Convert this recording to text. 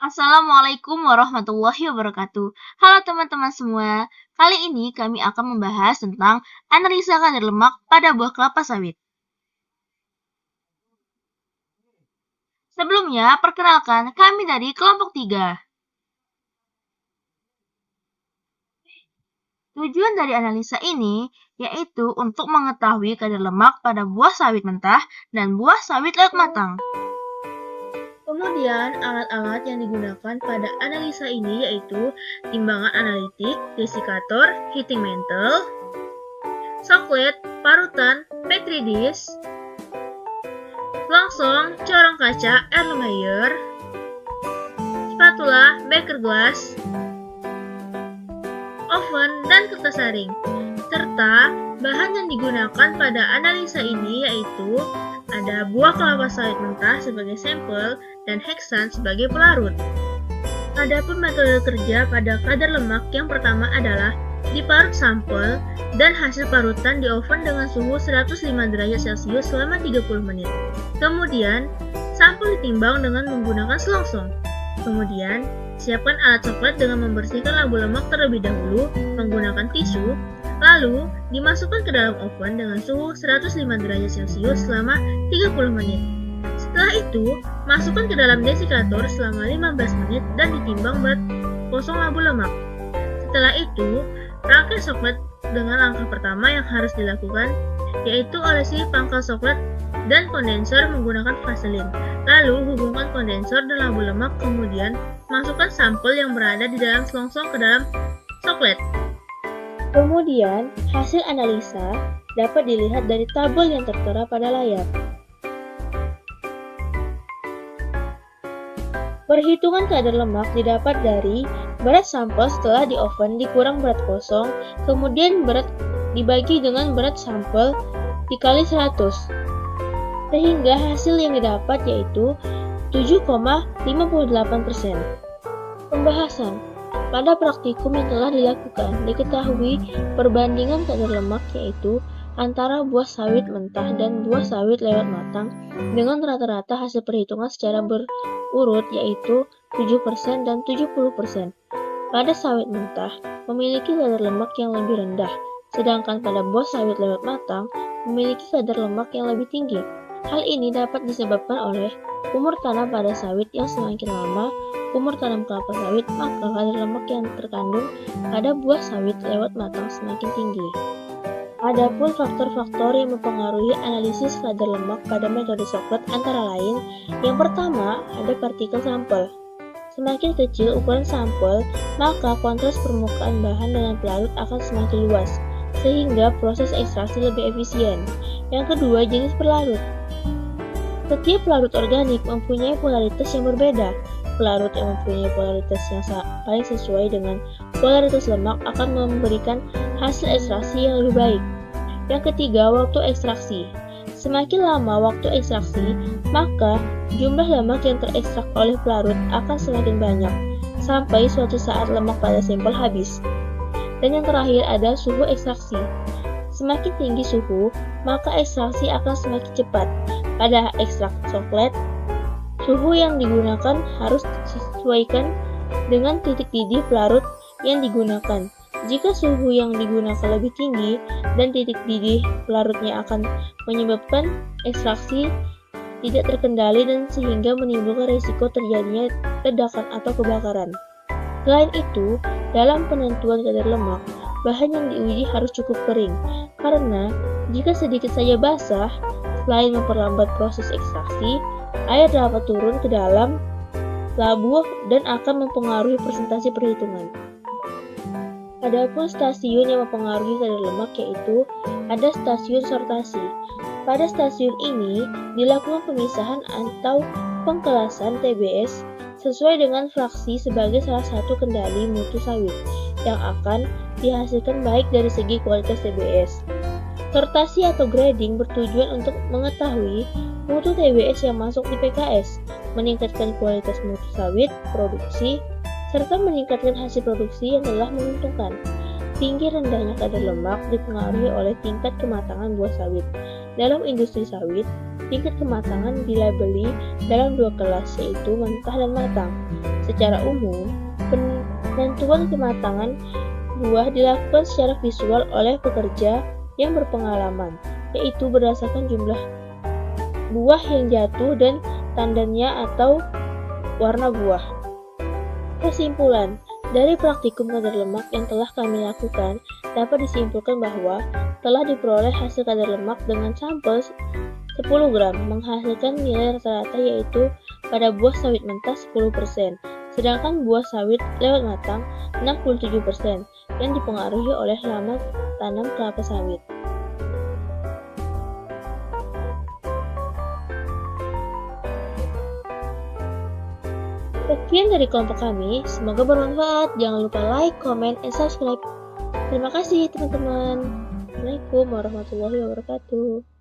Assalamualaikum warahmatullahi wabarakatuh. Halo teman-teman semua, kali ini kami akan membahas tentang analisa kadar lemak pada buah kelapa sawit. Sebelumnya, perkenalkan kami dari kelompok 3. Tujuan dari analisa ini yaitu untuk mengetahui kadar lemak pada buah sawit mentah dan buah sawit laut matang. Kemudian, alat-alat yang digunakan pada analisa ini yaitu timbangan analitik, desikator, heating mantle, soklet, parutan, petri dish, selongsong, corong kaca, Erlenmeyer, spatula, beker glass, oven, dan kertas saring. Serta bahan yang digunakan pada analisa ini yaitu ada buah kelapa sawit mentah sebagai sampel dan heksan sebagai pelarut. Adapun metode kerja pada kadar lemak yang pertama adalah diparut sampel dan hasil parutan di oven dengan suhu 105 derajat Celcius selama 30 menit. Kemudian, sampel ditimbang dengan menggunakan selongsong. Kemudian, siapkan alat coklat dengan membersihkan labu lemak terlebih dahulu menggunakan tisu, lalu dimasukkan ke dalam oven dengan suhu 105 derajat Celcius selama 30 menit. Setelah itu, masukkan ke dalam desikator selama 15 menit dan ditimbang berat kosong labu lemak. Setelah itu, rangkai coklat dengan langkah pertama yang harus dilakukan, yaitu olesi pangkal coklat dan kondensor menggunakan vaselin. Lalu, hubungkan kondensor dan labu lemak, kemudian masukkan sampel yang berada di dalam selongsong ke dalam coklat. Kemudian, hasil analisa dapat dilihat dari tabel yang tertera pada layar. Perhitungan kadar lemak didapat dari berat sampel setelah di oven dikurang berat kosong, kemudian berat dibagi dengan berat sampel dikali 100. Sehingga hasil yang didapat yaitu 7,58%. Pembahasan. Pada praktikum yang telah dilakukan, diketahui perbandingan kadar lemak yaitu antara buah sawit mentah dan buah sawit lewat matang dengan rata-rata hasil perhitungan secara berurut yaitu 7% dan 70%. Pada sawit mentah memiliki kadar lemak yang lebih rendah, sedangkan pada buah sawit lewat matang memiliki kadar lemak yang lebih tinggi. Hal ini dapat disebabkan oleh umur tanam pada sawit yang semakin lama umur tanam kelapa sawit, maka kadar lemak yang terkandung pada buah sawit lewat matang semakin tinggi. Adapun faktor-faktor yang mempengaruhi analisis kadar lemak pada metode coklat antara lain, yang pertama ada partikel sampel. Semakin kecil ukuran sampel, maka kontras permukaan bahan dengan pelarut akan semakin luas, sehingga proses ekstraksi lebih efisien. Yang kedua, jenis pelarut. Setiap pelarut organik mempunyai polaritas yang berbeda. Pelarut yang mempunyai polaritas yang paling sesuai dengan polaritas lemak akan memberikan hasil ekstraksi yang lebih baik. Yang ketiga, waktu ekstraksi. Semakin lama waktu ekstraksi, maka jumlah lemak yang terekstrak oleh pelarut akan semakin banyak, sampai suatu saat lemak pada sampel habis. Dan yang terakhir ada suhu ekstraksi. Semakin tinggi suhu, maka ekstraksi akan semakin cepat. Pada ekstrak coklat, suhu yang digunakan harus disesuaikan dengan titik didih pelarut yang digunakan. Jika suhu yang digunakan lebih tinggi dan titik didih pelarutnya akan menyebabkan ekstraksi tidak terkendali dan sehingga menimbulkan risiko terjadinya ledakan atau kebakaran. Selain itu, dalam penentuan kadar lemak, bahan yang diuji harus cukup kering, karena jika sedikit saja basah, selain memperlambat proses ekstraksi, air dapat turun ke dalam labu dan akan mempengaruhi presentasi perhitungan. Adapun stasiun yang mempengaruhi kadar lemak yaitu ada stasiun sortasi. Pada stasiun ini dilakukan pemisahan atau pengkelasan TBS sesuai dengan fraksi sebagai salah satu kendali mutu sawit yang akan dihasilkan baik dari segi kualitas TBS. Sortasi atau grading bertujuan untuk mengetahui mutu TBS yang masuk di PKS, meningkatkan kualitas mutu sawit, produksi, serta meningkatkan hasil produksi yang telah menguntungkan. Tinggi rendahnya kadar lemak dipengaruhi oleh tingkat kematangan buah sawit. Dalam industri sawit, tingkat kematangan dilabeli dalam dua kelas yaitu mentah dan matang. Secara umum, penentuan kematangan buah dilakukan secara visual oleh pekerja yang berpengalaman, yaitu berdasarkan jumlah buah yang jatuh dan tandanya atau warna buah. Kesimpulan, dari praktikum kadar lemak yang telah kami lakukan, dapat disimpulkan bahwa telah diperoleh hasil kadar lemak dengan sampel 10 gram, menghasilkan nilai rata-rata yaitu pada buah sawit mentah 10%, sedangkan buah sawit lewat matang 67% yang dipengaruhi oleh lama tanam kelapa sawit. Sekian dari kelompok kami, semoga bermanfaat. Jangan lupa like, comment, and subscribe. Terima kasih teman-teman. Assalamualaikum warahmatullahi wabarakatuh.